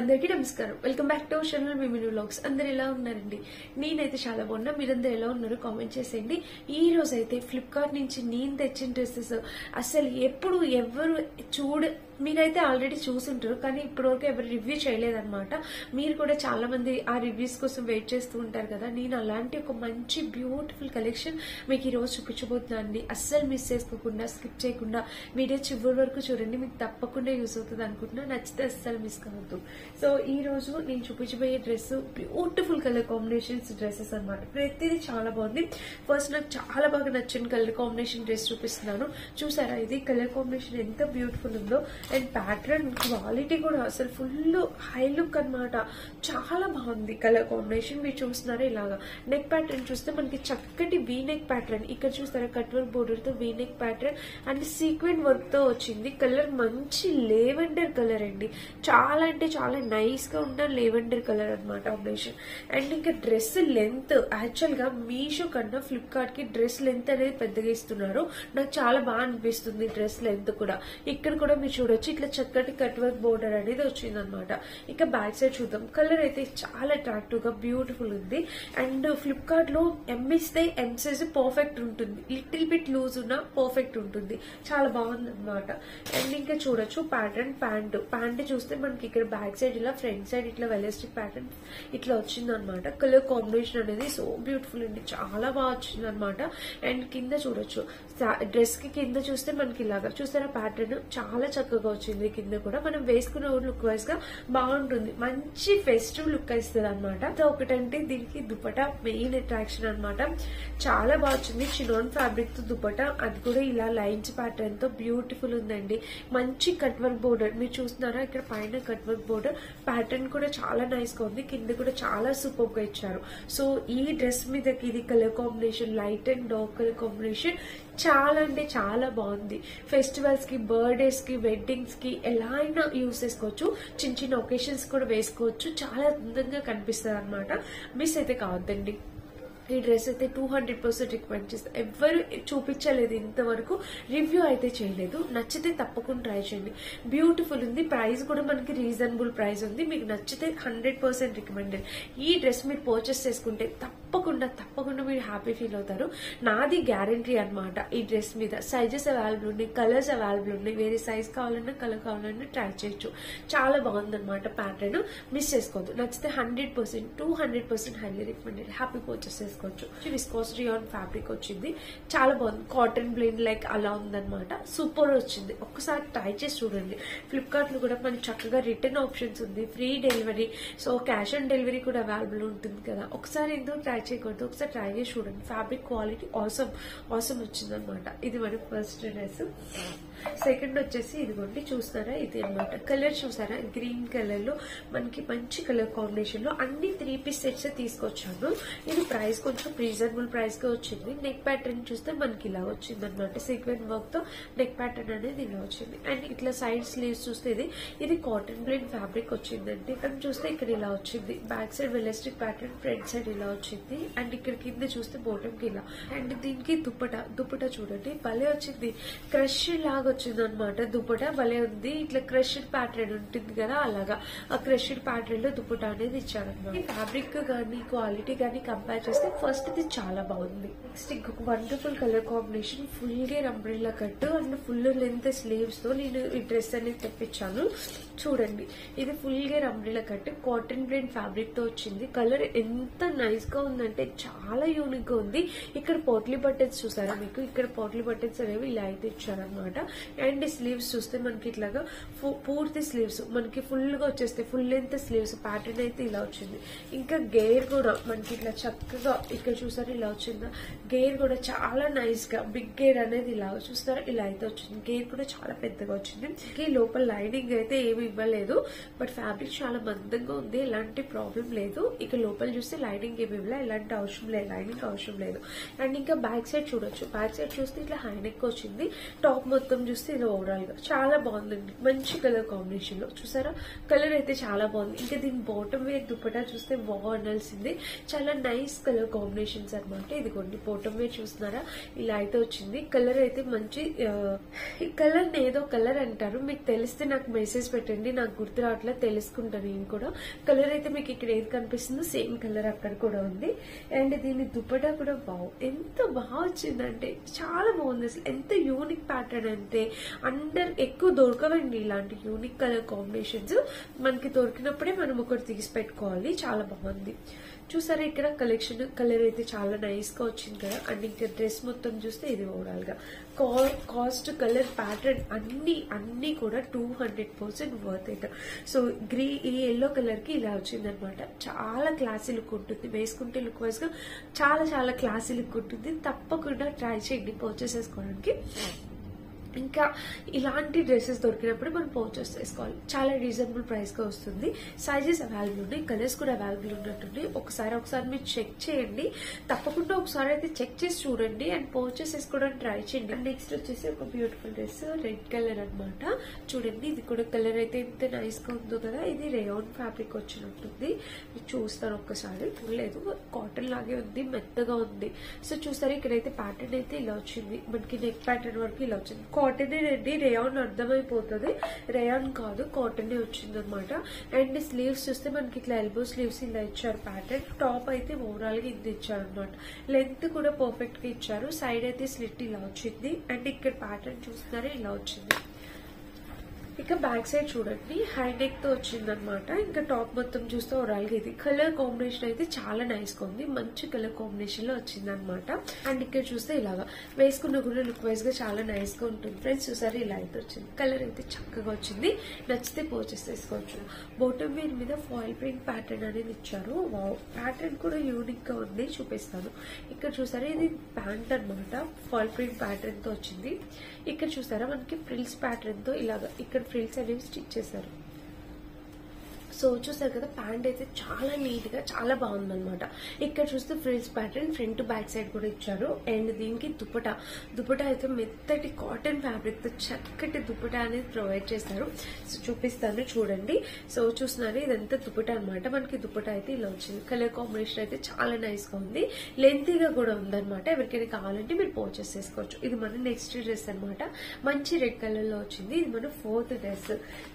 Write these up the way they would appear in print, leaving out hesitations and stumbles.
అందరికీ నమస్కారం. Welcome back to our channel Mimini vlogs. అందరు ఎలా ఉన్నారండి? నేనైతే చాలా బాగున్నా. మీరందరూ ఎలా ఉన్నారు కామెంట్ చేసేయండి. ఈ రోజు అయితే ఫ్లిప్కార్ట్ నుంచి నేను తెచ్చిన డ్రెస్సెస్ అసలు ఎప్పుడు ఎవరు మీరైతే ఆల్రెడీ చూసుంటారు, కానీ ఇప్పటివరకు ఎవరు రివ్యూ చేయలేదన్నమాట. మీరు కూడా చాలా మంది ఆ రివ్యూస్ కోసం వెయిట్ చేస్తూ ఉంటారు కదా. నేను అలాంటి ఒక మంచి బ్యూటిఫుల్ కలెక్షన్ మీకు ఈ రోజు చూపించబోతున్నానండి. అస్సలు మిస్ చేసుకోకుండా, స్కిప్ చేయకుండా వీడియో చివరి వరకు చూడండి. మీకు తప్పకుండా యూస్ అవుతుంది అనుకుంటున్నా. నచ్చితే అస్సలు మిస్ కావద్దు. సో ఈ రోజు నేను చూపించబోయే dress beautiful colour combinations dresses అన్నమాట. ప్రతిదీ చాలా బాగుంది. ఫస్ట్ నాకు చాలా బాగా నచ్చిన కలర్ కాంబినేషన్ డ్రెస్ చూపిస్తున్నాను. చూసారా, ఇది కలర్ కాంబినేషన్ ఎంత బ్యూటిఫుల్ ఉందో. అండ్ ప్యాటర్న్ క్వాలిటీ కూడా అసలు ఫుల్ హై లుక్ అన్నమాట. చాలా బాగుంది కలర్ కాంబినేషన్. మీరు చూస్తున్నారా, ఇలాగా నెక్ ప్యాటర్న్ చూస్తే మనకి చక్కటి వీ నెక్ ప్యాటర్న్. ఇక్కడ చూస్తారా, కట్ వర్క్ బోర్డర్ తో V neck pattern and sequent work తో వచ్చింది. కలర్ మంచి లేవెండర్ కలర్ అండి. చాలా అంటే చాలా నైస్ గా ఉన్న లేవెండర్ కలర్ అన్నమాట కాంబినేషన్. అండ్ ఇంకా డ్రెస్ లెంత్ యాక్చువల్ గా మీషో కన్నా ఫ్లిప్కార్ట్ కి డ్రెస్ లెంత్ అనేది పెద్దగా ఇస్తున్నారు. నాకు చాలా బాగా అనిపిస్తుంది డ్రెస్ లెంత్ కూడా. ఇక్కడ కూడా మీరు చూడొచ్చు, ఇట్లా చక్కటి కట్ వర్క్ బోర్డర్ అనేది వచ్చింది అనమాట. ఇక బ్యాక్ సైడ్ చూద్దాం. కలర్ అయితే చాలా అట్రాక్టివ్ గా బ్యూటిఫుల్ ఉంది. అండ్ ఫ్లిప్కార్ట్ లో ఎం ఇస్తే ఎం సైజ్ పర్ఫెక్ట్ ఉంటుంది, లిటిల్ బిట్ లూజ్ ఉన్నా పర్ఫెక్ట్ ఉంటుంది. చాలా బాగుంది అనమాట. అండ్ ఇంకా చూడొచ్చు ప్యాటర్న్ ప్యాంట్ చూస్తే మనకి ఇక్కడ బ్యాక్ సైడ్ ఇలా, ఫ్రంట్ సైడ్ ఇట్లా వెలస్టిక్ ప్యాటర్న్ ఇట్లా వచ్చింది అనమాట. కలర్ కాంబినేషన్ అనేది సో బ్యూటిఫుల్ అండి, చాలా బాగా వచ్చింది అనమాట. అండ్ కింద చూడొచ్చు, డ్రెస్ కి కింద చూస్తే మనకి ఇలాగా చూస్తారా ప్యాటర్న్ చాలా చక్కగా వచ్చింది. కింద కూడా మనం వేసుకున్న లుక్ వైజ్ గా బాగుంటుంది. మంచి ఫెస్టివ్ లుక్ ఇస్తుంది అనమాట. ఒకటంటే దీనికి దుపట్టా మెయిన్ అట్రాక్షన్ అనమాట. చాలా బాగా వచ్చింది. చినాన్ ఫ్యాబ్రిక్ తో దుపట్టా, అది కూడా ఇలా లైన్స్ ప్యాటర్న్ తో బ్యూటిఫుల్ ఉందండి. మంచి కట్ వర్క్ బోర్డర్ మీరు చూస్తున్నారా, ఇక్కడ పైన కట్ వర్క్ బోర్డర్ ప్యాటర్న్ కూడా చాలా నైస్ గా ఉంది. కింద కూడా చాలా సూపర్ గా ఇచ్చారు. సో ఈ డ్రెస్ మీదకి ఇది colour combination light and dark colour combination చాలా అంటే చాలా బాగుంది. ఫెస్టివల్స్ కి, బర్త్డేస్ కి, వెడ్డింగ్స్ కి ఎలా అయినా యూస్ చేసుకోవచ్చు. చిన్న చిన్న ఒకేషన్స్ కూడా వేసుకోవచ్చు. చాలా అందంగా కనిపిస్తుంది అనమాట. మిస్ అయితే కావద్దండి. ఈ డ్రెస్ అయితే 200% రికమెండ్ చేస్తాను. ఎవరు చూపించలేదు ఇంతవరకు, రివ్యూ అయితే చేయలేదు. నచ్చితే తప్పకుండా ట్రై చేయండి. బ్యూటిఫుల్ ఉంది. ప్రైస్ కూడా మనకి రీజనబుల్ ప్రైస్ ఉంది. మీకు నచ్చితే 100% రికమెండెడ్. ఈ డ్రెస్ మీరు పర్చేస్ చేసుకుంటే తప్పకుండా మీరు హ్యాపీ ఫీల్ అవుతారు. నాది గ్యారంటీ అనమాట. ఈ డ్రెస్ మీద సైజెస్ అవైలబుల్ ఉన్నాయి, కలర్స్ అవైలబుల్ ఉన్నాయి. వేరే సైజ్ కావాలన్నా కలర్ కావాలన్నా ట్రై చేయొచ్చు. చాలా బాగుందన్నమాట ప్యాటర్న్. మిస్ చేసుకోవద్దు. నచ్చితే 100% 200% హైలీ రికమెండెడ్. హ్యాపీ పర్చేస్ చేసుకోవచ్చు. విస్కోస్ రియాన్ ఫ్యాబ్రిక్ వచ్చింది. చాలా బాగుంది. కాటన్ బ్లెండ్ లైక్ అలా ఉందన్నమాట. సూపర్ వచ్చింది. ఒక్కసారి ట్రై చేసి చూడండి. ఫ్లిప్కార్ట్ లో కూడా మనకి చక్కగా రిటర్న్ ఆప్షన్స్ ఉంది, free delivery. So cash on delivery కూడా అవైలబుల్ ఉంటుంది కదా. ఒకసారి ఎందుకు ట్రై చేయకూడదు, ఒకసారి ట్రై చేసి చూడండి. ఫ్యాబ్రిక్ క్వాలిటీ ఆసమ్ వచ్చింది అనమాట. ఇది మన ఫస్ట్ డ్రెస్. సెకండ్ వచ్చేసి ఇదిగోండి, చూస్తారా, ఇది అనమాట. కలర్ చూసారా, గ్రీన్ కలర్ లో మనకి మంచి కలర్ కాంబినేషన్ లో అన్ని 3 పీస్ సెట్స్ తీసుకొచ్చాను. ఇది ప్రైస్ కొంచెం రీజనబుల్ ప్రైస్ గా వచ్చింది. నెక్ ప్యాటర్న్ చూస్తే మనకి ఇలా వచ్చింది అనమాట. సీక్వెంట్ వర్క్ తో నెక్ ప్యాటర్న్ అనేది ఇలా వచ్చింది. అండ్ ఇట్లా సైడ్ స్లీవ్స్ చూస్తే ఇది కాటన్ బ్లెండ్ ఫ్యాబ్రిక్ వచ్చిందండి. ఇక్కడ చూస్తే ఇక్కడ ఇలా వచ్చింది. Back side వెలస్టిక్ pattern, front side ఇలా వచ్చింది. అండ్ ఇక్కడ కింద చూస్తే బోటం కి ఇలా. అండ్ దీనికి దుపట్టా చూడండి, భలే వచ్చింది. క్రష్ లాగా వచ్చింది అనమాట. దుపట్టా భలే ఉంది. ఇట్లా క్రష్డ్ ప్యాటర్న్ ఉంటుంది కదా, అలాగా ఆ క్రష్డ్ ప్యాటర్న్ లో దుపట్టా అనేది ఇచ్చారనమాట. ఈ ఫ్యాబ్రిక్ గానీ క్వాలిటీ గానీ కంపేర్ చేస్తే ఫస్ట్ ఇది చాలా బాగుంది. నెక్స్ట్ ఇంకొక wonderful colour combination, full gear umbrella cut and full length sleeves తో నేను ఈ డ్రెస్ అనేది తెప్పించాను. చూడండి, ఇది full gear umbrella cut cotton blend fabric తో వచ్చింది. కలర్ ఎంత నైస్ గా ఉందంటే చాలా యూనిక్ గా ఉంది. ఇక్కడ పోట్లీ బటన్స్ చూసారా, మీకు ఇక్కడ పోట్లీ బటన్స్ అనేవి ఇలా అయితే ఇచ్చారనమాట. అండ్ స్లీవ్స్ చూస్తే మనకి ఇట్లాగా పూర్తి స్లీవ్స్ మనకి ఫుల్ గా వచ్చేస్తే ఫుల్ లెంత్ స్లీవ్స్ ప్యాటర్న్ అయితే ఇలా వచ్చింది. ఇంకా గేర్ కూడా మనకి ఇట్లా చక్కగా ఇక్కడ చూసారా ఇలా వచ్చిందా. గేర్ కూడా చాలా నైస్ గా బిగ్ గేర్ అనేది ఇలా చూస్తారా ఇలా అయితే వచ్చింది. గేర్ కూడా చాలా పెద్దగా వచ్చింది. లోపల లైనింగ్ అయితే ఏమి ఇవ్వలేదు, బట్ ఫ్యాబ్రిక్ చాలా మందంగా ఉంది, ఎలాంటి ప్రాబ్లం లేదు. ఇక లోపల చూస్తే లైనింగ్ ఏమి ఇవ్వలే, ఎలాంటి అవసరం లేదు, లైనింగ్ అవసరం లేదు. అండ్ ఇంకా బ్యాక్ సైడ్ చూడొచ్చు, బ్యాక్ సైడ్ చూస్తే ఇట్లా హై నెక్ వచ్చింది. టాప్ మొత్తం చూస్తే ఇది ఓవరాల్ గా చాలా బాగుందండి, మంచి కలర్ కాంబినేషన్ లో. చూసారా కలర్ అయితే చాలా బాగుంది. ఇంకా దీని బాటమ్ వేర్ దుపట్టా చూస్తే వావ్ అనాల్సింది, చాలా నైస్ కలర్ కాంబినేషన్స్ అనమాట. ఇదిగోండి బాటమ్ వేర్ చూస్తున్నారా, ఇలా అయితే వచ్చింది. కలర్ అయితే మంచి, ఈ కలర్ ఏదో కలర్ అంటారు, మీకు తెలిస్తే నాకు మెసేజ్ పెట్టండి, నాకు గుర్తు రావట్లేదు, తెలుసుకుంటాను నేను కూడా. కలర్ అయితే మీకు ఇక్కడ ఏది కనిపిస్తుందో సేమ్ కలర్ అక్కడ కూడా ఉంది. అండ్ దీని దుపట్టా కూడా వావ్ ఎంత బాగా వచ్చిందంటే చాలా బాగుంది. అసలు ఎంత యూనిక్ ప్యాటర్న్ అంటే ఎక్కువ దొరకవండి ఇలాంటి యూనిక్ కలర్ కాంబినేషన్స్. మనకి దొరికినప్పుడే మనం ఒకటి తీసి పెట్టుకోవాలి. చాలా బాగుంది. చూసారా ఇక్కడ కలెక్షన్, కలర్ అయితే చాలా నైస్ గా వచ్చింది కదా. అండ్ ఇంకా డ్రెస్ మొత్తం చూస్తే ఇది ఓవరాల్ గా కాస్ట్, కలర్, ప్యాటర్న్ అన్ని కూడా 200% వర్త్ ఇట్. సో ఈ ఎల్లో కలర్ కి ఇలా వచ్చింది అనమాట. చాలా క్లాసీ లుక్ ఉంటుంది, వేసుకుంటే లుక్ వైజ్ గా చాలా చాలా క్లాసీ లుక్ ఉంటుంది. తప్పకుండా ట్రై చేయండి పర్చేస్ చేసుకోవడానికి. ఇంకా ఇలాంటి డ్రెస్సెస్ దొరికినప్పుడు మనం పర్చేస్ చేసుకోవాలి. చాలా రీజనబుల్ ప్రైస్ గా వస్తుంది. సైజెస్ అవైలబుల్ ఉన్నాయి, కలర్స్ కూడా అవైలబుల్ ఉన్నట్టుంది. ఒకసారి మీరు చెక్ చేయండి, తప్పకుండా ఒకసారి అయితే చెక్ చేసి చూడండి అండ్ పర్చేస్ చేసుకోవడానికి ట్రై చేయండి. నెక్స్ట్ వచ్చేసి ఒక బ్యూటిఫుల్ డ్రెస్, రెడ్ కలర్ అనమాట. చూడండి ఇది కూడా కలర్ అయితే ఎంత నైస్ గా ఉందో కదా. ఇది రేయాన్ ఫ్యాబ్రిక్ వచ్చినట్టుంది. చూస్తాను ఒక్కసారి, లేదు కాటన్ లాగే ఉంది, మెత్తగా ఉంది. సో చూసారు ఇక్కడైతే ప్యాటర్న్ అయితే ఇలా వచ్చింది, మనకి నెక్ ప్యాటర్న్ వరకు ఇలా వచ్చింది. కాటన్ రెడ్డి, రేయాన్ అర్థమైపోతుంది, రేయాన్ కాదు కాటన్ వచ్చింది అనమాట. అండ్ స్లీవ్స్ చూస్తే మనకి ఇట్లా ఎల్బో స్లీవ్స్ ఇలా ఇచ్చారు ప్యాటర్న్. టాప్ అయితే ఓవరాల్ గా ఇది ఇచ్చారు అనమాట. లెంత్ కూడా పర్ఫెక్ట్ గా ఇచ్చారు. సైడ్ అయితే స్లిట్ ఇలా వచ్చింది. అండ్ ఇక్కడ ప్యాటర్న్ చూస్తున్నారా ఇలా వచ్చింది. ఇక బ్యాక్ సైడ్ చూడండి హై నెక్ తో వచ్చింది అనమాట. ఇంకా టాప్ మొత్తం చూస్తే ఓవరాల్ గా ఇది కలర్ కాంబినేషన్ అయితే చాలా నైస్ గా ఉంది, మంచి కలర్ కాంబినేషన్ లో వచ్చింది అనమాట. అండ్ ఇక్కడ చూస్తే ఇలాగా వేసుకున్న కూడా లుక్ వైజ్ గా చాలా నైస్ గా ఉంటుంది. ఫ్రెండ్స్ చూసారు ఇలా అయితే వచ్చింది, కలర్ అయితే చక్కగా వచ్చింది. నచ్చితే పర్చేస్ చేసుకోవచ్చు. బాటమ్ వేర్ మీద ఫాయిల్ ప్రింట్ ప్యాటర్న్ అనేది ఇచ్చారు. వావ్ ప్యాటర్న్ కూడా యూనిక్ గా ఉంది, చూపిస్తాను. ఇక్కడ చూసారా ఇది ప్యాంట్ అనమాట, ఫాయిల్ ప్రింట్ ప్యాటర్న్ తో వచ్చింది. ఇక్కడ చూసారా మనకి ఫ్రిల్స్ ప్యాటర్న్ తో ఇలాగా ఇక్కడ ఫ్రిల్స్ అనేవి స్టిచ్ చేశారు. సో చూసారు కదా ప్యాంట్ అయితే చాలా నీట్ గా చాలా బాగుంది అనమాట. ఇక్కడ చూస్తే frills pattern front back side కూడా ఇచ్చారు. అండ్ దీనికి దుపట్టా అయితే మెత్తటి కాటన్ ఫ్యాబ్రిక్ తో చక్కటి దుపట్టా అనేది ప్రొవైడ్ చేస్తారు. సో చూపిస్తాను చూడండి. సో చూస్తున్నారు ఇదంతా దుపట్టా అనమాట. మనకి దుపట్టా అయితే ఇలా వచ్చింది. కలర్ కాంబినేషన్ అయితే చాలా నైస్ గా ఉంది, లెంతీగా కూడా ఉందన్నమాట. ఎవరికైనా కావాలంటే మీరు పర్చేస్ చేసుకోవచ్చు. ఇది మన నెక్స్ట్ డ్రెస్ అనమాట, మంచి రెడ్ కలర్ లో వచ్చింది. ఇది మన 4th డ్రెస్.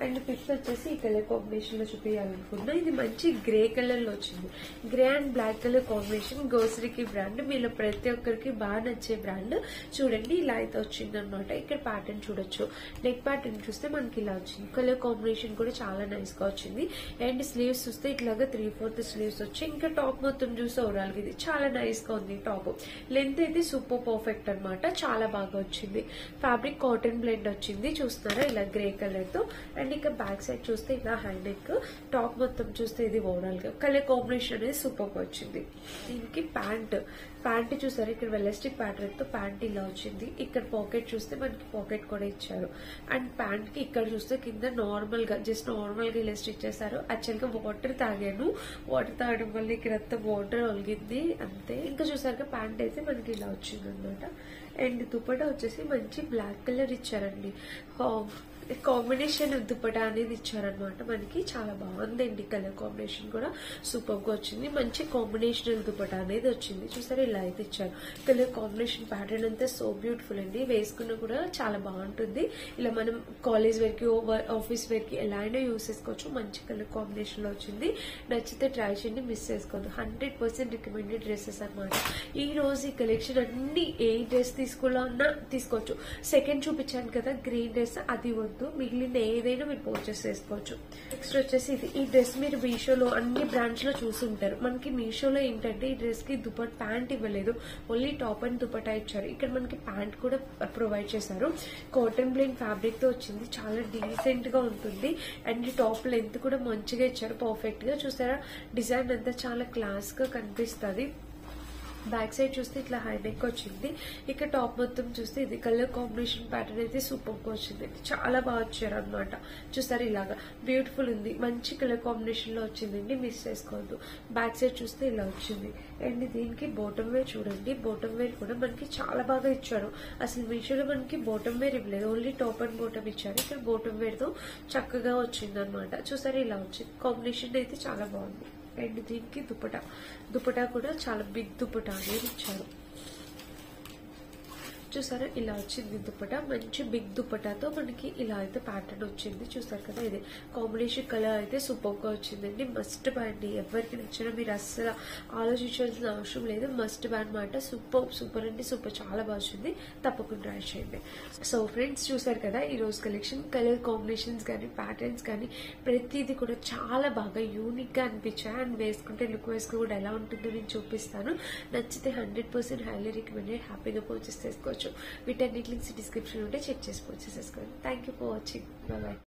అండ్ 5th వచ్చేసి ఈ కలర్ కాంబినేషన్ లో అనుకున్నా. ఇది మంచి గ్రే కలర్ లో వచ్చింది. Grey and black colour combination గ్రోసరీకి బ్రాండ్, మీలో ప్రతి ఒక్కరికి బాగా నచ్చే బ్రాండ్. చూడండి ఇలా అయితే వచ్చింది అనమాట. ఇక్కడ ప్యాటర్న్ చూడొచ్చు, నెక్ ప్యాటర్న్ చూస్తే మనకి ఇలా వచ్చింది. కలర్ కాంబినేషన్ కూడా చాలా నైస్ గా వచ్చింది. అండ్ స్లీవ్స్ చూస్తే ఇట్లాగా 3/4 స్లీవ్స్ వచ్చి ఇంకా టాప్ మొత్తం చూస్తే ఓవరాల్ ఇది చాలా నైస్ గా ఉంది. టాప్ లెంత్ అయితే సూపర్ పర్ఫెక్ట్ అనమాట, చాలా బాగా వచ్చింది. ఫ్యాబ్రిక్ కాటన్ బ్లెండ్ వచ్చింది. చూస్తున్నారా ఇలా గ్రే కలర్ తో. అండ్ ఇక బ్యాక్ సైడ్ చూస్తే ఇలా హై నెక్, టాప్ మొత్తం చూస్తే ఇది ఓవరాల్ గా కలర్ కాంబినేషన్ అనేది సూపర్ వచ్చింది. దీనికి ప్యాంట్ చూసారు ఇక్కడ వెలాస్టిక్ ప్యాటర్న్ తో ప్యాంట్ ఇలా వచ్చింది. ఇక్కడ పాకెట్ చూస్తే మనకి పాకెట్ కూడా ఇచ్చారు. అండ్ ప్యాంట్ కి ఇక్కడ చూస్తే కింద నార్మల్ గా జస్ట్ నార్మల్ గా ఇలా స్టిచ్ చేశారు. యాక్చువల్ గా వాటర్ తాగాను, వాటర్ తాగడం వల్ల ఇక్కడ అంతా వాటర్ ఒలిగింది అంతే. ఇంకా చూసారుగా ప్యాంట్ అయితే మనకి ఇలా వచ్చింది అనమాట. అండ్ దుపట్టా వచ్చేసి మంచి బ్లాక్ కలర్ ఇచ్చారండి. కాంబినేషన్ దుపట్టా అనేది ఇచ్చారనమాట. మనకి చాలా బాగుందండి, కలర్ కాంబినేషన్ కూడా సూపర్ గా వచ్చింది. మంచి కాంబినేషనల్ దుపట్టా అనేది వచ్చింది. చూసారా ఇలా అయితే ఇచ్చారు. కలర్ కాంబినేషన్ ప్యాటర్న్ అంతా సో బ్యూటిఫుల్ అండి, వేసుకున్నా కూడా చాలా బాగుంటుంది. ఇలా మనం కాలేజ్ వేర్ కి ఆఫీస్ వేర్ కి ఎలా అయినా యూస్ చేసుకోవచ్చు. మంచి కలర్ కాంబినేషన్ లో వచ్చింది. నచ్చితే ట్రై చేయండి, మిస్ చేసుకోవద్దు. 100% రికమెండెడ్ డ్రెస్సెస్ అనమాట. ఈ రోజు ఈ కలెక్షన్ అన్ని ఏ డ్రెస్ తీసుకోవాలన్నా తీసుకోవచ్చు. సెకండ్ చూపించాను కదా గ్రీన్ డ్రెస్, అది మిగిలిన ఏదైనా మీరు పర్చేస్ చేసుకోవచ్చు. నెక్స్ట్ వచ్చేసి ఇది. ఈ డ్రెస్ మీరు మీషోలో అన్ని బ్రాండ్స్ లో చూసుంటారు. మనకి మీషోలో ఏంటంటే ఈ డ్రెస్ కి ప్యాంట్ ఇవ్వలేదు, ఓన్లీ టాప్ అండ్ దుపట్టా ఇచ్చారు. ఇక్కడ మనకి ప్యాంట్ కూడా ప్రొవైడ్ చేశారు. కాటన్ బ్లెండ్ ఫ్యాబ్రిక్ తో వచ్చింది, చాలా డీసెంట్ గా ఉంటుంది. అండ్ టాప్ లెంత్ కూడా మంచిగా ఇచ్చారు, పర్ఫెక్ట్ గా. చూసారా డిజైన్ అంతా చాలా క్లాస్ గా కనిపిస్తుంది. బ్యాక్ సైడ్ చూస్తే ఇట్లా హై నెక్ వచ్చింది. ఇక్కడ టాప్ మొత్తం చూస్తే ఇది కలర్ కాంబినేషన్ ప్యాటర్న్ అయితే సూపర్ గా వచ్చింది. చాలా బాగా వచ్చారు అనమాట. చూస్తారు ఇలాగా బ్యూటిఫుల్ ఉంది. మంచి కలర్ కాంబినేషన్ లో వచ్చిందండి, మిస్ చేసుకోవద్దు. బ్యాక్ సైడ్ చూస్తే ఇలా వచ్చింది. అండ్ దీనికి బాటమ్ వేర్ చూడండి. బాటమ్ వేర్ కూడా మనకి చాలా బాగా ఇచ్చారు. అసలు మీషోలో మనకి బాటమ్ వేర్ ఇవ్వలేదు, ఓన్లీ టాప్ అండ్ బాటమ్ ఇచ్చారు. ఇక్కడ బాటమ్ వేర్ తో చక్కగా వచ్చింది అనమాట. చూసారు ఇలా వచ్చింది. కాంబినేషన్ అయితే చాలా బాగుంది. అండ్ దీనికి దుపటా కూడా చాలా బిగ్ దుపటా అనేది ఇచ్చారు. చూసారా ఇలా వచ్చింది దుపటా. మంచి బిగ్ దుపటాతో మనకి ఇలా అయితే ప్యాటర్న్ వచ్చింది. చూసారు కదా, ఇది కాంబినేషన్ కలర్ అయితే సూపర్ గా వచ్చిందండి. మస్ట్ బై అండి. ఎవరికి నచ్చినా మీరు అస్సలు ఆలోచించాల్సిన అవసరం లేదు. మస్ట్ బై అనమాట. సూపర్ అంటే సూపర్, చాలా బాగా వచ్చింది. తప్పకుండా ట్రై చేయండి. సో ఫ్రెండ్స్, చూసారు కదా ఈ రోజు కలెక్షన్. కలర్ కాంబినేషన్స్ కానీ ప్యాటర్న్స్ కానీ ప్రతిదీ కూడా చాలా బాగా యూనిక్ గా అనిపించాయి. అండ్ వేసుకుంటే లుక్ వైస్ కూడా ఎలా ఉంటుందో నేను చూపిస్తాను. నచ్చితే 100% హైలీ రికమెండెడ్. హ్యాపీగా పర్చేస్ చేసుకోవచ్చు. వీటన్నిటి లింక్స్ డిస్క్రిప్షన్ ఉంటే చెక్ చేసి పర్చేస్ చేసుకోండి. Thank you for watching. Bye.